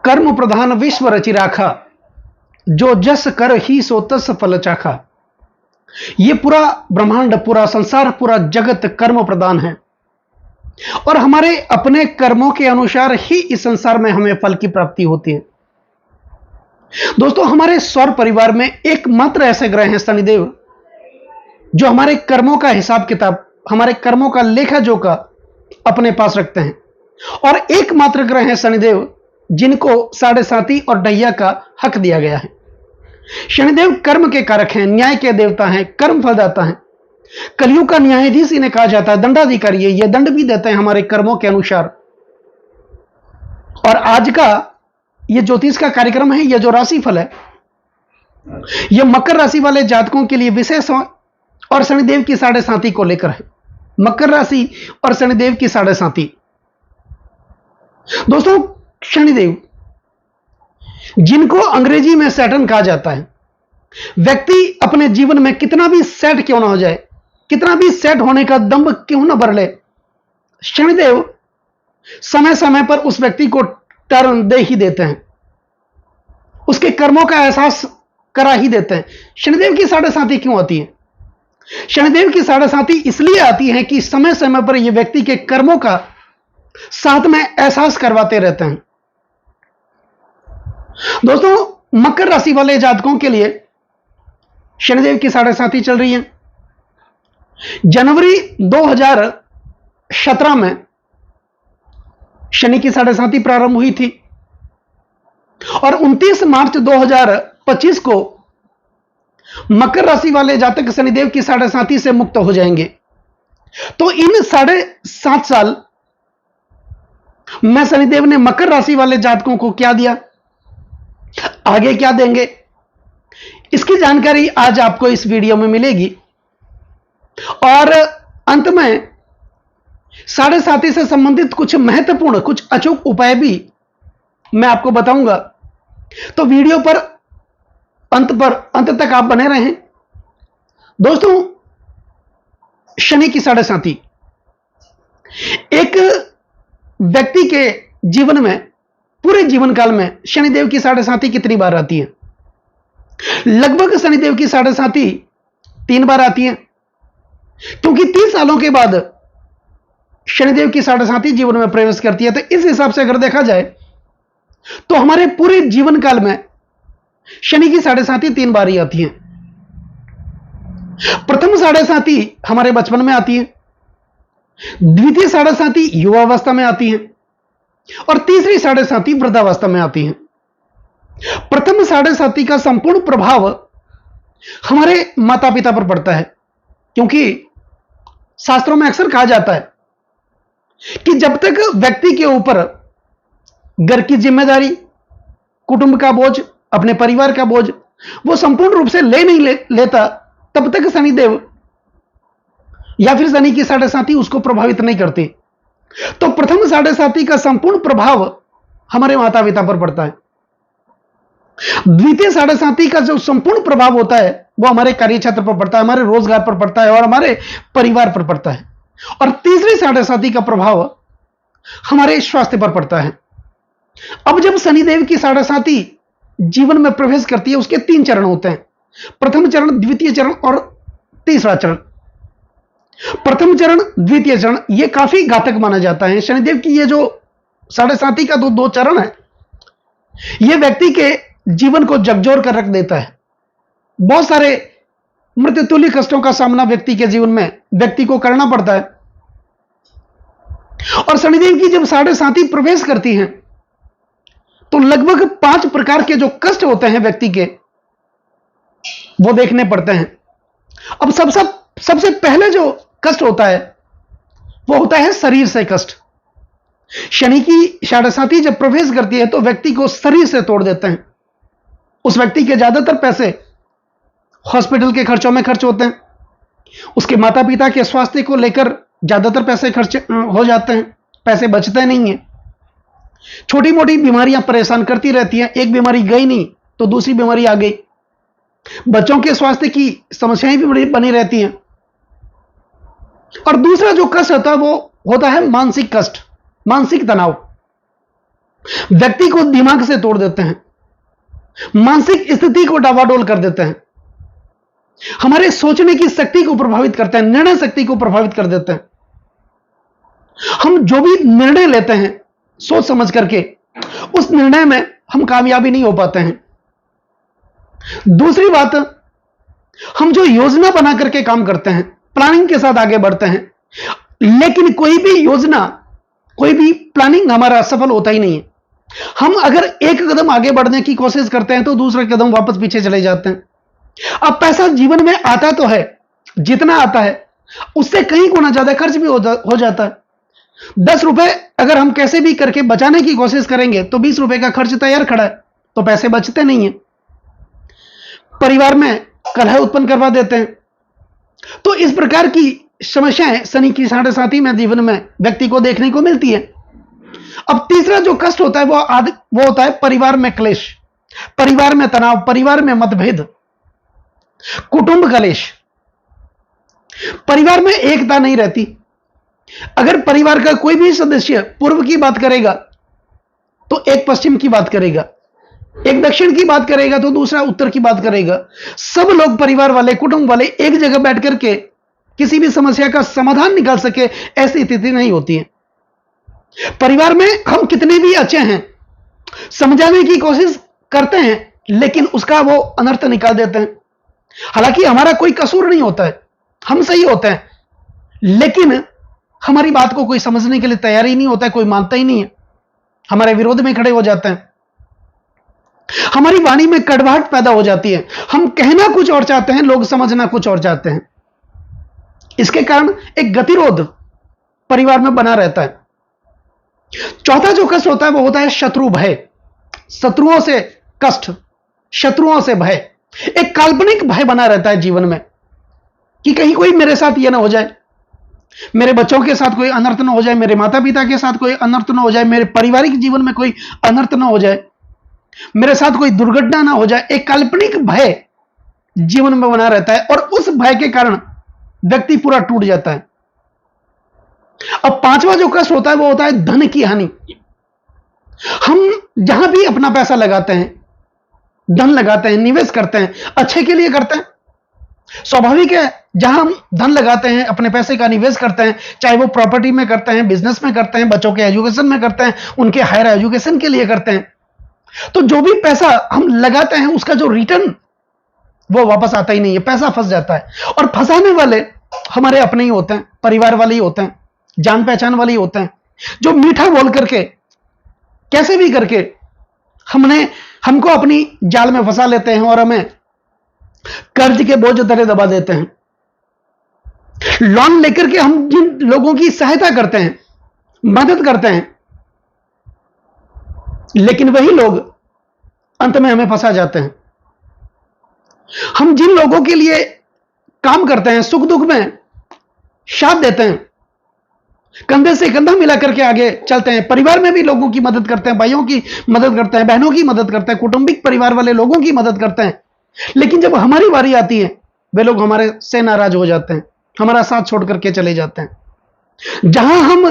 कर्म प्रधान विश्व रचि राखा, जो जस कर ही सो तस फल चाखा। ये पूरा ब्रह्मांड, पूरा संसार, पूरा जगत कर्म प्रधान है और हमारे अपने कर्मों के अनुसार ही इस संसार में हमें फल की प्राप्ति होती है। दोस्तों, हमारे सौर परिवार में एकमात्र ऐसे ग्रह हैं शनिदेव, जो हमारे कर्मों का हिसाब किताब, हमारे कर्मों का लेखा जोखा अपने पास रखते हैं। और एकमात्र ग्रह है शनिदेव जिनको साढ़े साती और डैया का हक दिया गया है। शनिदेव कर्म के कारक हैं, न्याय के देवता हैं, कर्म फलदाता हैं। कलयुग का न्यायाधीश इन्हें कहा जाता है, दंडाधिकारी है। ये दंड भी देते हैं हमारे कर्मों के अनुसार। और आज का ये ज्योतिष का कार्यक्रम है, ये जो राशिफल है, ये मकर राशि वाले जातकों के लिए विशेष और शनिदेव की साढ़े साती को लेकर है। मकर राशि और शनिदेव की साढ़े साती। दोस्तों, शनिदेव जिनको अंग्रेजी में सैटर्न कहा जाता है, व्यक्ति अपने जीवन में कितना भी सेट क्यों ना हो जाए, कितना भी सेट होने का दम्भ क्यों ना भर ले, शनिदेव समय समय पर उस व्यक्ति को टर्न दे ही देते हैं, उसके कर्मों का एहसास करा ही देते हैं। शनिदेव की साढ़े साती क्यों आती है? शनिदेव की साढ़े साती इसलिए आती है कि समय समय पर यह व्यक्ति के कर्मों का साथ में एहसास करवाते रहते हैं। दोस्तों, मकर राशि वाले जातकों के लिए शनिदेव की साढ़े साती चल रही है। जनवरी 2017 में शनि की साढ़े साती प्रारंभ हुई थी और 29 मार्च 2025 को मकर राशि वाले जातक शनिदेव की साढ़े साती से मुक्त हो जाएंगे। तो इन 7.5 साल में शनिदेव ने मकर राशि वाले जातकों को क्या दिया, आगे क्या देंगे, इसकी जानकारी आज आपको इस वीडियो में मिलेगी। और अंत में साढ़े साती से संबंधित कुछ महत्वपूर्ण, कुछ अचूक उपाय भी मैं आपको बताऊंगा। तो वीडियो पर अंत तक आप बने रहें। दोस्तों, शनि की साढ़े साती एक व्यक्ति के जीवन में, पूरे जीवन काल में शनिदेव की साढ़े साती कितनी बार आती है? लगभग शनिदेव की साढ़े साती 3 बार आती है, क्योंकि 30 सालों के बाद शनिदेव की साढ़े साती जीवन में प्रवेश करती है। तो इस हिसाब से अगर देखा जाए तो हमारे पूरे जीवन काल में शनि की साढ़े साती 3 बार ही आती है। प्रथम साढ़े साती हमारे बचपन में आती है, द्वितीय साढ़े साती युवावस्था में आती है और तीसरी साढ़े साती वृद्धावस्था में आती है। प्रथम साढ़े साती का संपूर्ण प्रभाव हमारे माता पिता पर पड़ता है, क्योंकि शास्त्रों में अक्सर कहा जाता है कि जब तक व्यक्ति के ऊपर घर की जिम्मेदारी, कुटुंब का बोझ, अपने परिवार का बोझ वो संपूर्ण रूप से लेता, तब तक शनिदेव या फिर शनि की साढ़े साती उसको प्रभावित नहीं करती। तो प्रथम साढ़े साती का संपूर्ण प्रभाव हमारे माता पिता पर पड़ता है। द्वितीय साढ़े साती का जो संपूर्ण प्रभाव होता है वो हमारे कार्य क्षेत्र पर पड़ता है, हमारे रोजगार पर पड़ता है और हमारे परिवार पर पड़ता है। और तीसरी साढ़े साती का प्रभाव हमारे स्वास्थ्य पर पड़ता है। अब जब शनिदेव की साढ़े साती जीवन में प्रवेश करती है, उसके 3 चरण होते हैं, प्रथम चरण, द्वितीय चरण और तीसरा चरण। प्रथम चरण, द्वितीय चरण ये काफी घातक माना जाता है। शनिदेव की ये जो साढ़े साती का दो चरण है, ये व्यक्ति के जीवन को झकझोर कर रख देता है। बहुत सारे मृत्युतुल्य कष्टों का सामना व्यक्ति के जीवन में व्यक्ति को करना पड़ता है। और शनिदेव की जब साढ़े साती प्रवेश करती है तो लगभग 5 प्रकार के जो कष्ट होते हैं व्यक्ति के, वो देखने पड़ते हैं। अब सबसे पहले जो कष्ट होता है वो होता है शरीर से कष्ट। शनि की साढ़े साती जब प्रवेश करती है तो व्यक्ति को शरीर से तोड़ देते हैं। उस व्यक्ति के ज्यादातर पैसे हॉस्पिटल के खर्चों में खर्च होते हैं, उसके माता पिता के स्वास्थ्य को लेकर ज्यादातर पैसे खर्च हो जाते हैं, पैसे बचते नहीं है। छोटी मोटी बीमारियां परेशान करती रहती हैं, एक बीमारी गई नहीं तो दूसरी बीमारी आ गई। बच्चों के स्वास्थ्य की समस्याएं भी बनी रहती हैं। और दूसरा जो कष्ट होता है वो होता है मानसिक कष्ट, मानसिक तनाव। व्यक्ति को दिमाग से तोड़ देते हैं, मानसिक स्थिति को डावाडोल कर देते हैं, हमारे सोचने की शक्ति को प्रभावित करते हैं, निर्णय शक्ति को प्रभावित कर देते हैं। हम जो भी निर्णय लेते हैं सोच समझ करके, उस निर्णय में हम कामयाबी नहीं हो पाते हैं। दूसरी बात, हम जो योजना बना करके काम करते हैं, प्लानिंग के साथ आगे बढ़ते हैं, लेकिन कोई भी योजना, कोई भी प्लानिंग हमारा सफल होता ही नहीं है। हम अगर एक कदम आगे बढ़ने की कोशिश करते हैं तो दूसरा कदम वापस पीछे चले जाते हैं। अब पैसा जीवन में आता तो है, जितना आता है उससे कहीं गुना ज्यादा खर्च भी हो जाता है। 10 रुपए अगर हम कैसे भी करके बचाने की कोशिश करेंगे तो 20 रुपए का खर्च तैयार खड़ा है, तो पैसे बचते नहीं है, परिवार में कलह उत्पन्न करवा देते हैं। तो इस प्रकार की समस्याएं शनि की 7.5 में जीवन में व्यक्ति को देखने को मिलती है। अब तीसरा जो कष्ट होता है वो होता है परिवार में क्लेश, परिवार में तनाव, परिवार में मतभेद, कुटुंब कलेश। परिवार में एकता नहीं रहती। अगर परिवार का कोई भी सदस्य पूर्व की बात करेगा तो एक पश्चिम की बात करेगा, एक दक्षिण की बात करेगा तो दूसरा उत्तर की बात करेगा। सब लोग परिवार वाले, कुटुंब वाले एक जगह बैठ करके किसी भी समस्या का समाधान निकाल सके, ऐसी स्थिति नहीं होती है। परिवार में हम कितने भी अच्छे हैं, समझाने की कोशिश करते हैं, लेकिन उसका वो अनर्थ निकाल देते हैं। हालांकि हमारा कोई कसूर नहीं होता है, हम सही होते हैं, लेकिन हमारी बात को कोई समझने के लिए तैयार ही नहीं होता है, कोई मानता ही नहीं है, हमारे विरोध में खड़े हो जाते हैं। हमारी वाणी में कड़वाहट पैदा हो जाती है, हम कहना कुछ और चाहते हैं, लोग समझना कुछ और चाहते हैं। इसके कारण एक गतिरोध परिवार में बना रहता है। चौथा जो कष्ट होता है वो होता है शत्रु भय, शत्रुओं से कष्ट, शत्रुओं से भय। एक काल्पनिक भय बना रहता है जीवन में कि कहीं कोई मेरे साथ यह ना हो जाए, मेरे बच्चों के साथ कोई अनर्थ ना हो जाए, मेरे माता पिता के साथ कोई अनर्थ ना हो जाए, मेरे पारिवारिक जीवन में कोई अनर्थ ना हो जाए, मेरे साथ कोई दुर्घटना ना हो जाए। एक काल्पनिक भय जीवन में बना रहता है और उस भय के कारण व्यक्ति पूरा टूट जाता है। अब पांचवा जो कष्ट होता है वो होता है धन की हानि। हम जहां भी अपना पैसा लगाते हैं, धन लगाते हैं, निवेश करते हैं, अच्छे के लिए करते हैं। स्वाभाविक है, जहां हम धन लगाते हैं, अपने पैसे का निवेश करते हैं, चाहे वो प्रॉपर्टी में करते हैं, बिजनेस में करते हैं, बच्चों के एजुकेशन में करते हैं, उनके हायर एजुकेशन के लिए करते हैं, तो जो भी पैसा हम लगाते हैं उसका जो रिटर्न वो वापस आता ही नहीं है, पैसा फंस जाता है। और फंसाने वाले हमारे अपने ही होते हैं, परिवार वाले ही होते हैं, जान पहचान वाले ही होते हैं, जो मीठा बोल करके कैसे भी करके हमको अपनी जाल में फंसा लेते हैं और हमें कर्ज के बोझ तले दबा देते हैं। लोन लेकर के हम जिन लोगों की सहायता करते हैं, मदद करते हैं, लेकिन वही लोग अंत में हमें फंसा जाते हैं। हम जिन लोगों के लिए काम करते हैं, सुख दुख में साथ देते हैं, कंधे से कंधा मिला करके आगे चलते हैं, परिवार में भी लोगों की मदद करते हैं, भाइयों की मदद करते हैं, बहनों की मदद करते हैं, कौटुंबिक परिवार वाले लोगों की मदद करते हैं, लेकिन जब हमारी बारी आती है वे लोग हमारे से नाराज हो जाते हैं, हमारा साथ छोड़ करके चले जाते हैं। जहां हम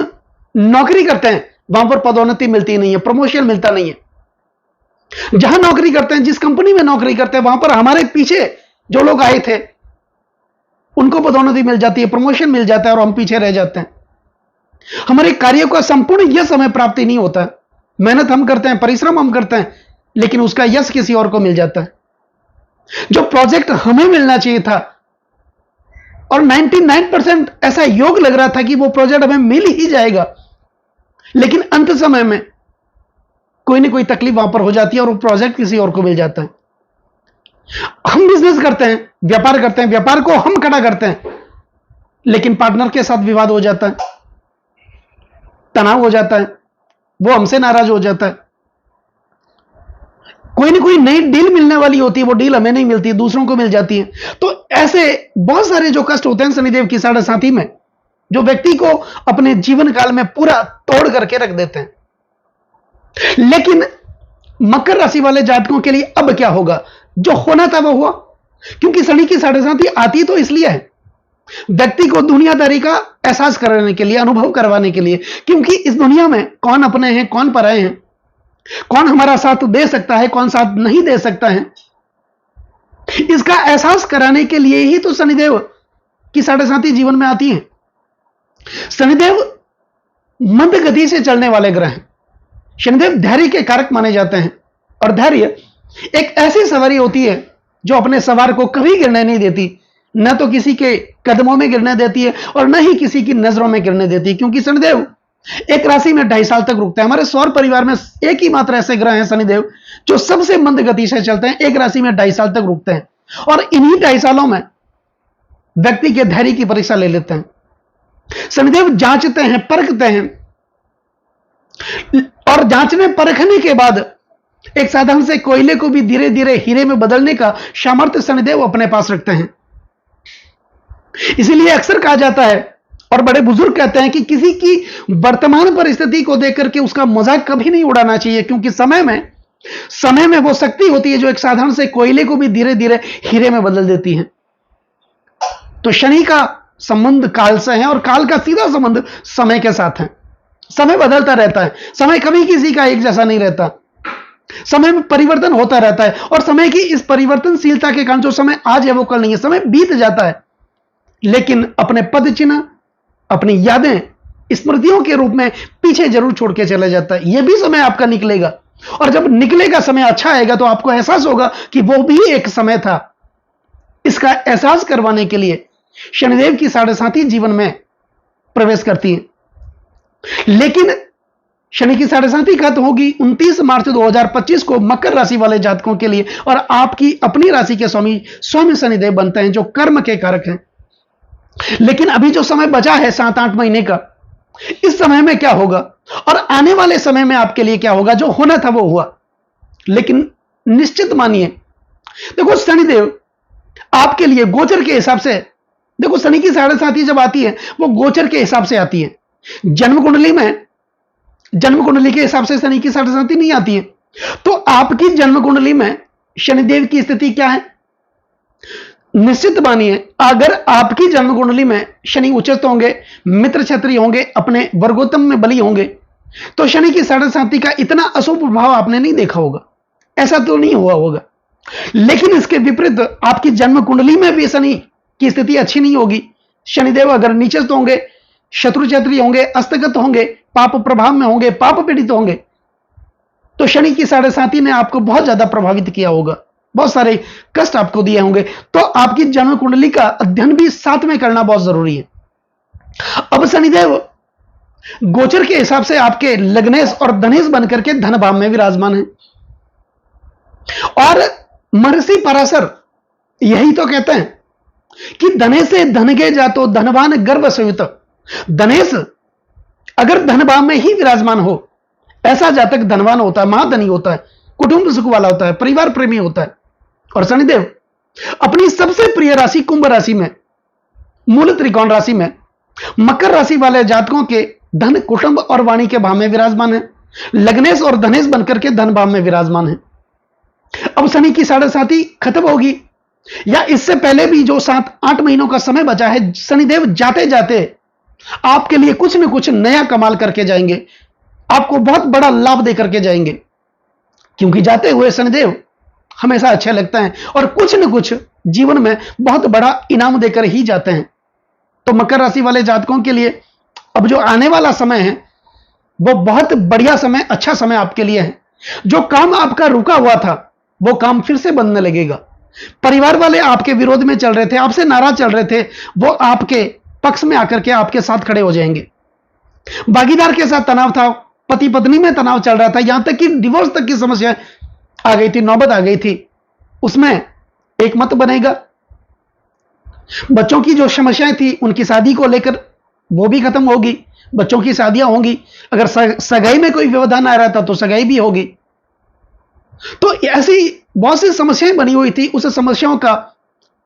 नौकरी करते हैं वहां पर पदोन्नति मिलती नहीं है, प्रमोशन मिलता नहीं है। जहां नौकरी करते हैं, जिस कंपनी में नौकरी करते हैं, वहां पर हमारे पीछे जो लोग आए थे उनको पदोन्नति मिल जाती है, प्रमोशन मिल जाता है और हम पीछे रह जाते हैं। हमारे कार्यों का संपूर्ण यश हमें प्राप्ति नहीं होता है। मेहनत हम करते हैं, परिश्रम हम करते हैं, लेकिन उसका यश किसी और को मिल जाता है। जो प्रोजेक्ट हमें मिलना चाहिए था और 99% ऐसा योग लग रहा था कि वो प्रोजेक्ट हमें मिल ही जाएगा, लेकिन अंत समय में कोई ना कोई तकलीफ वहां पर हो जाती है और वो प्रोजेक्ट किसी और को मिल जाता है। हम बिजनेस करते हैं, व्यापार करते हैं, व्यापार को हम खड़ा करते हैं, लेकिन पार्टनर के साथ विवाद हो जाता है, तनाव हो जाता है, वो हमसे नाराज हो जाता है। कोई ना कोई नई डील मिलने वाली होती है, वो डील हमें नहीं मिलती, दूसरों को मिल जाती है। तो ऐसे बहुत सारे जो कष्ट होते हैं शनिदेव की 7.5 में, जो व्यक्ति को अपने जीवन काल में पूरा तोड़ करके रख देते हैं। लेकिन मकर राशि वाले जातकों के लिए अब क्या होगा? जो होना था वो हुआ, क्योंकि शनि की 7.5 आती तो इसलिए है, व्यक्ति को दुनियादारी का एहसास कराने के लिए, अनुभव करवाने के लिए, क्योंकि इस दुनिया में कौन अपने हैं, कौन पराए हैं, कौन हमारा साथ दे सकता है, कौन साथ नहीं दे सकता है, इसका एहसास कराने के लिए ही तो शनिदेव की साढ़े साथी जीवन में आती है। शनिदेव मंद गति से चलने वाले ग्रह हैं। शनिदेव धैर्य के कारक माने जाते हैं, और धैर्य एक ऐसी सवारी होती है जो अपने सवार को कभी गिरने नहीं देती, न तो किसी के कदमों में गिरने देती है और न ही किसी की नजरों में गिरने देती है, क्योंकि शनिदेव एक राशि में 2.5 साल तक रुकते हैं। हमारे सौर परिवार में एक ही मात्र ऐसे ग्रह हैं शनिदेव जो सबसे मंद गति से चलते हैं, एक राशि में 2.5 साल तक रुकते हैं, और इन्हीं 2.5 सालों में व्यक्ति के धैर्य की परीक्षा ले लेते हैं। शनिदेव जांचते हैं, परखते हैं, और जांचने परखने के बाद एक साधन से कोयले को भी धीरे धीरे हीरे में बदलने का सामर्थ्य शनिदेव अपने पास रखते हैं। इसीलिए अक्सर कहा जाता है और बड़े बुजुर्ग कहते हैं कि किसी की वर्तमान परिस्थिति को देख करके उसका मजाक कभी नहीं उड़ाना चाहिए, क्योंकि समय में वो शक्ति होती है जो एक साधारण से कोयले को भी धीरे धीरे हीरे में बदल देती है। तो शनि का संबंध काल से है, और काल का सीधा संबंध समय के साथ है। समय बदलता रहता है, समय कभी किसी का एक जैसा नहीं रहता, समय में परिवर्तन होता रहता है, और समय की इस परिवर्तनशीलता के कारण जो समय आज है वो कल नहीं है। समय बीत जाता है, लेकिन अपने पद चिन्ह, अपनी यादें, स्मृतियों के रूप में पीछे जरूर छोड़ के चला जाता है। यह भी समय आपका निकलेगा, और जब निकलेगा समय अच्छा आएगा तो आपको एहसास होगा कि वो भी एक समय था। इसका एहसास करवाने के लिए शनिदेव की साढ़े साथी जीवन में प्रवेश करती है। लेकिन शनि की साढ़े साथी खत्म होगी 29 मार्च 2025 को मकर राशि वाले जातकों के लिए, और आपकी अपनी राशि के स्वामी स्वयं शनिदेव बनते हैं जो कर्म के कारक हैं। लेकिन अभी जो समय बचा है 7-8 महीने का, इस समय में क्या होगा और आने वाले समय में आपके लिए क्या होगा? जो होना था वो हुआ, लेकिन निश्चित मानिए, देखो शनिदेव आपके लिए गोचर के हिसाब से, देखो शनि की साढ़े साथी जब आती है वो गोचर के हिसाब से आती है। जन्म कुंडली के हिसाब से शनि की साढ़े साथी नहीं आती है। तो आपकी जन्म कुंडली में शनिदेव की स्थिति क्या है? निश्चित मानिए, अगर आपकी जन्म कुंडली में शनि उच्चस्थ होंगे, मित्र क्षत्रिय होंगे, अपने वर्गोत्तम में बली होंगे, तो शनि की साढ़े साथी का इतना अशुभ प्रभाव आपने नहीं देखा होगा, ऐसा तो नहीं हुआ होगा। लेकिन इसके विपरीत आपकी जन्म कुंडली में भी शनि की स्थिति अच्छी नहीं होगी। शनिदेव अगर नीचस्थ होंगे, शत्रु क्षत्रिय होंगे, अस्तगत होंगे, पाप प्रभाव में होंगे, पाप पीड़ित होंगे, तो शनि की साढ़े साथी ने आपको बहुत ज्यादा प्रभावित किया होगा, बहुत सारे कष्ट आपको दिए होंगे। तो आपकी जन्म कुंडली का अध्ययन भी साथ में करना बहुत जरूरी है। अब शनिदेव गोचर के हिसाब से आपके लग्नेश और धनेश बनकर के धन भाव में विराजमान है। और महर्षि पराशर यही तो कहते हैं कि धने से धन गे जातो धनवान गर्भ संयुत। धनेश अगर धन भाव में ही विराजमान हो, ऐसा जातक धनवान होता है, महाधनी होता है, कुटुंब सुख वाला होता है, परिवार प्रेमी होता है। और शनिदेव अपनी सबसे प्रिय राशि कुंभ राशि में, मूल त्रिकोण राशि में, मकर राशि वाले जातकों के धन, कुटुंब और वाणी के भाव में विराजमान है। लग्नेश और धनेश बनकर के धन भाव में विराजमान है। अब शनि की साढ़े साथी खत्म होगी, या इससे पहले भी जो 7-8 महीनों का समय बचा है, शनिदेव जाते जाते आपके लिए कुछ न कुछ नया कमाल करके जाएंगे, आपको बहुत बड़ा लाभ देकर के जाएंगे, क्योंकि जाते हुए शनिदेव हमेशा अच्छे लगते हैं और कुछ न कुछ जीवन में बहुत बड़ा इनाम देकर ही जाते हैं। तो मकर राशि वाले जातकों के लिए अब जो आने वाला समय है वो बहुत बढ़िया समय, अच्छा समय आपके लिए है। जो काम आपका रुका हुआ था वो काम फिर से बनने लगेगा। परिवार वाले आपके विरोध में चल रहे थे, आपसे नाराज चल रहे थे, वो आपके पक्ष में आकर के आपके साथ खड़े हो जाएंगे। भागीदार के साथ तनाव था, पति पत्नी में तनाव चल रहा था, यहां तक कि डिवोर्स तक की समस्या आ गई थी, नौबत आ गई थी, उसमें एक मत बनेगा। बच्चों की जो समस्याएं थी उनकी शादी को लेकर वो भी खत्म होगी, बच्चों की शादियां होंगी। अगर सगाई में कोई व्यवधान आ रहा था तो सगाई भी होगी। तो ऐसी बहुत सी समस्याएं बनी हुई थी, उस समस्याओं का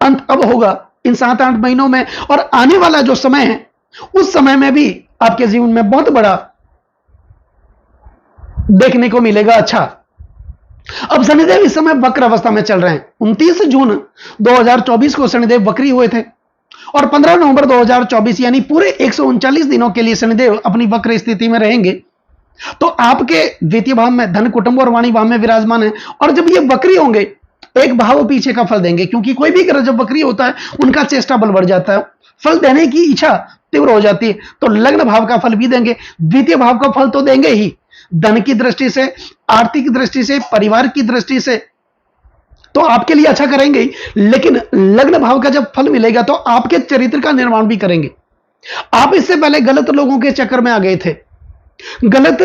अंत अब होगा इन 7-8 महीनों में। और आने वाला जो समय है उस समय में भी आपके जीवन में बहुत बड़ा देखने को मिलेगा। अच्छा, अब शनिदेव इस समय वक्र अवस्था में चल रहे हैं। 29 जून 2024 को शनिदेव वक्री हुए थे और 15 नवंबर 2024 यानी पूरे 139 दिनों के लिए शनिदेव अपनी वक्र स्थिति में रहेंगे। तो आपके द्वितीय भाव में धन, कुटुंब और वाणी भाव में विराजमान है। और जब ये वक्री होंगे, एक भाव पीछे का फल देंगे, क्योंकि कोई भी ग्रह जब वक्री होता है उनका चेष्टा बल बढ़ जाता है, फल देने की इच्छा तीव्र हो जाती है। तो लग्न भाव का फल भी देंगे, द्वितीय भाव का फल तो देंगे ही, धन की दृष्टि से, आर्थिक दृष्टि से, परिवार की दृष्टि से तो आपके लिए अच्छा करेंगे ही, लेकिन लग्न भाव का जब फल मिलेगा तो आपके चरित्र का निर्माण भी करेंगे। आप इससे पहले गलत लोगों के चक्कर में आ गए थे, गलत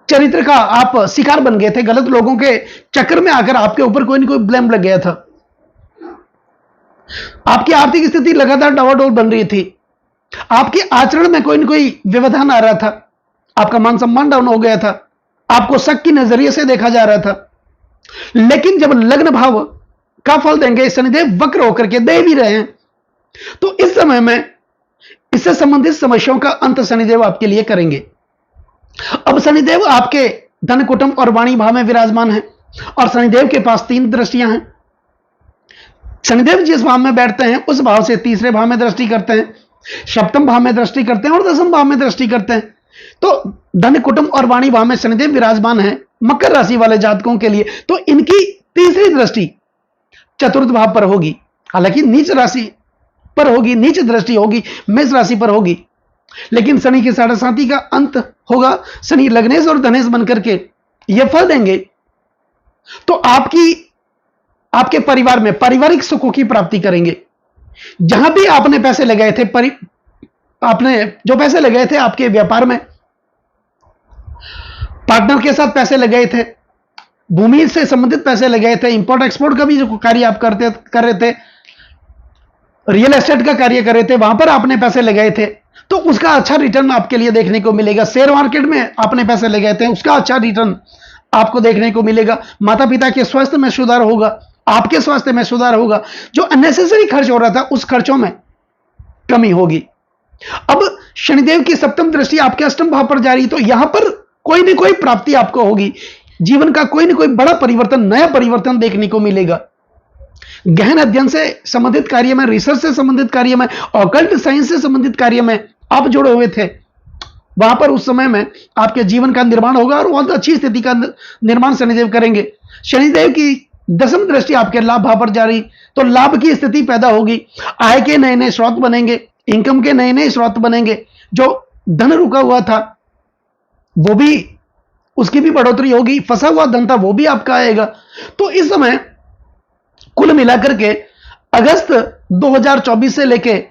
चरित्र का आप शिकार बन गए थे, गलत लोगों के चक्कर में आकर आपके ऊपर कोई ना कोई ब्लेम लग गया था, आपकी आर्थिक स्थिति लगातार डावाडोल बन रही थी, आपके आचरण में कोई ना कोई व्यवधान आ रहा था, आपका मान सम्मान डाउन हो गया था, आपको शक की नजरिए से देखा जा रहा था। लेकिन जब लग्न भाव का फल देंगे, शनिदेव वक्र होकर के दे भी रहे हैं, तो इस समय में इससे संबंधित समस्याओं का अंत शनिदेव आपके लिए करेंगे। अब शनिदेव आपके धन, कुटुंब और वाणी भाव में विराजमान है, और शनिदेव के पास 3 दृष्टियां हैं। शनिदेव जिस भाव में बैठते हैं उस भाव से तीसरे भाव में दृष्टि करते हैं, सप्तम भाव में दृष्टि करते हैं और दसम भाव में दृष्टि करते हैं। तो धन, कुटुंब और वाणी भाव में शनिदेव विराजमान है मकर राशि वाले जातकों के लिए, तो इनकी तीसरी दृष्टि चतुर्थ भाव पर होगी, हालांकि नीच राशि पर होगी, नीच दृष्टि होगी मेष राशि पर होगी, लेकिन शनि की 7.5 का अंत होगा। शनि लग्नेश और धनेश बनकर के यह फल देंगे, तो आपके परिवार में पारिवारिक सुखों की प्राप्ति करेंगे। जहां भी आपने पैसे लगाए थे, आपने जो पैसे लगाए थे आपके व्यापार में, पार्टनर के साथ पैसे लगाए थे, भूमि से संबंधित पैसे लगाए थे, इंपोर्ट एक्सपोर्ट का भी जो कार्य आप कर रहे थे, रियल एस्टेट का कार्य कर रहे थे, वहां पर आपने पैसे लगाए थे, तो उसका अच्छा रिटर्न आपके लिए देखने को मिलेगा। शेयर मार्केट में आपने पैसे लगाए थे, उसका अच्छा रिटर्न आपको देखने को मिलेगा। माता पिता के स्वास्थ्य में सुधार होगा, आपके स्वास्थ्य में सुधार होगा, जो अननेसेसरी खर्च हो रहा था उस खर्चों में कमी होगी। अब शनिदेव की सप्तम दृष्टि आपके अष्टम भाव पर जा रही, तो यहां पर कोई ना कोई प्राप्ति आपको होगी, जीवन का कोई ना कोई बड़ा परिवर्तन, नया परिवर्तन देखने को मिलेगा। गहन अध्ययन से संबंधित कार्य में, रिसर्च से संबंधित कार्य में, ऑकल्ट साइंस से संबंधित कार्य में आप जुड़े हुए थे, वहां पर उस समय में आपके जीवन का निर्माण होगा और बहुत अच्छी स्थिति का निर्माण शनिदेव करेंगे। शनिदेव की दसम दृष्टि आपके लाभ भाव पर जा रही, तो लाभ की स्थिति पैदा होगी, आय के नए नए स्रोत बनेंगे, इनकम के नए नए स्रोत बनेंगे, जो धन रुका हुआ था वो भी, उसकी भी बढ़ोतरी होगी, फंसा हुआ धन था वो भी आपका आएगा। तो इस समय कुल मिलाकर के अगस्त 2024 से लेके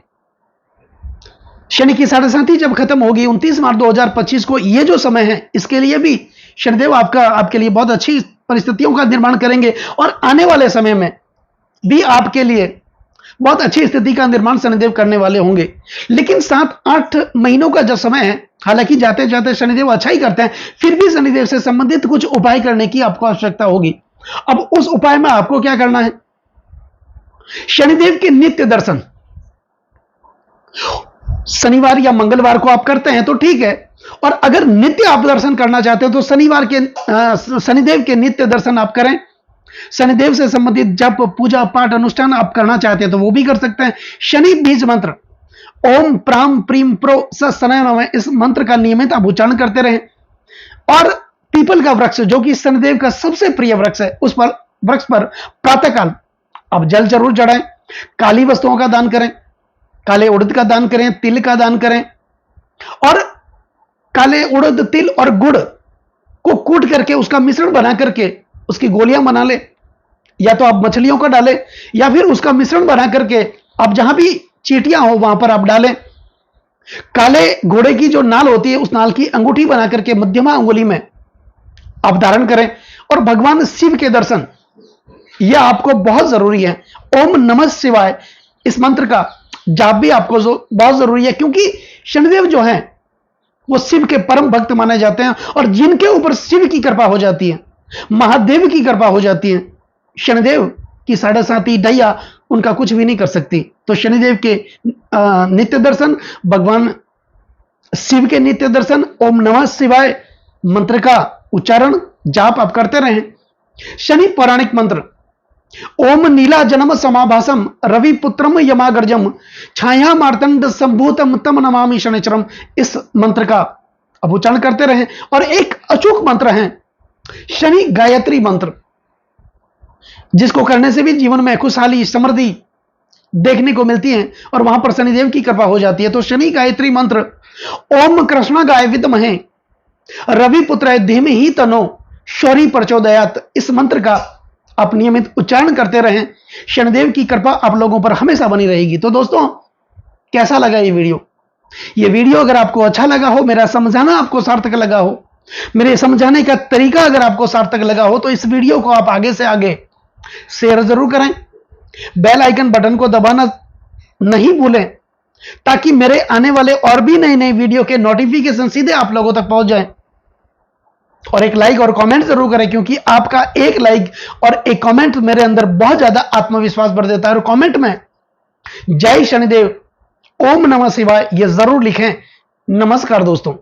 शनि की 7.5 जब खत्म होगी 29 मार्च 2025 को, ये जो समय है इसके लिए भी शनिदेव आपके लिए बहुत अच्छी परिस्थितियों का निर्माण करेंगे, और आने वाले समय में भी आपके लिए बहुत अच्छी स्थिति का निर्माण शनिदेव करने वाले होंगे। लेकिन 7-8 महीनों का जो समय है, हालांकि जाते जाते शनिदेव अच्छा ही करते हैं, फिर भी शनिदेव से संबंधित कुछ उपाय करने की आपको आवश्यकता होगी। अब उस उपाय में आपको क्या करना है, शनिदेव के नित्य दर्शन शनिवार या मंगलवार को आप करते हैं तो ठीक है, और अगर नित्य आप दर्शन करना चाहते हो तो शनिदेव के नित्य दर्शन आप करें। शनिदेव से संबंधित जप, पूजा पाठ, अनुष्ठान आप करना चाहते हैं तो वो भी कर सकते हैं। शनि बीज मंत्र ओम प्राम प्रीम प्रो सनय नमः, इस मंत्र का नियमित आप उच्चारण करते रहें, और पीपल का वृक्ष जो कि शनिदेव का सबसे प्रिय वृक्ष है, उस पर वृक्ष पर प्रातःकाल आप जल जरूर चढ़ाएं, काली वस्तुओं का दान करें, काले उड़द का दान करें, तिल का दान करें, और काले उड़द, तिल और गुड़ को कूट करके उसका मिश्रण बना करके उसकी गोलियां बना ले, या तो आप मछलियों को डालें, या फिर उसका मिश्रण बना करके आप जहां भी चींटियां हो वहां पर आप डालें। काले घोड़े की जो नाल होती है उस नाल की अंगूठी बना करके मध्यमा अंगुली में आप धारण करें, और भगवान शिव के दर्शन यह आपको बहुत जरूरी है। ओम नमः शिवाय इस मंत्र का जाप भी आपको बहुत जरूरी है, क्योंकि शनिदेव जो हैं वो शिव के परम भक्त माने जाते हैं, और जिनके ऊपर शिव की कृपा हो जाती है, महादेव की कृपा हो जाती है, शनिदेव की 7.5 ढैया उनका कुछ भी नहीं कर सकती। तो शनिदेव के नित्य दर्शन, भगवान शिव के नित्य दर्शन, ओम नमः शिवाय मंत्र का उच्चारण जाप आप करते रहें। शनि पौराणिक मंत्र ओम नीला जन्म समाभासम रवि पुत्रम यमागर्जम छाया मार्तंड संभूतम तम नमामि शनिचरम, इस मंत्र का अब उच्चारण करते रहें। और एक अचूक मंत्र है शनि गायत्री मंत्र, जिसको करने से भी जीवन में खुशहाली समृद्धि देखने को मिलती है और वहां पर शनिदेव की कृपा हो जाती है। तो शनि गायत्री मंत्र, ओम कृष्ण गाय विद्महे रवि पुत्र धीमहि तनो शौरी प्रचोदयात, इस मंत्र का आप नियमित उच्चारण करते रहें। शनिदेव की कृपा आप लोगों पर हमेशा बनी रहेगी। तो दोस्तों, कैसा लगा ये वीडियो? ये वीडियो अगर आपको अच्छा लगा हो, मेरा समझाना आपको सार्थक लगा हो, मेरे समझाने का तरीका अगर आपको सार्थक लगा हो, तो इस वीडियो को आप आगे से आगे शेयर जरूर करें। बेल आइकन बटन को दबाना नहीं भूलें, ताकि मेरे आने वाले और भी नए नए वीडियो के नोटिफिकेशन सीधे आप लोगों तक पहुंच जाएं। और एक लाइक और कमेंट जरूर करें, क्योंकि आपका एक लाइक और एक कमेंट मेरे अंदर बहुत ज्यादा आत्मविश्वास भर देता है। और कमेंट में जय शनिदेव, ओम नमः शिवाय ये जरूर लिखें। नमस्कार दोस्तों।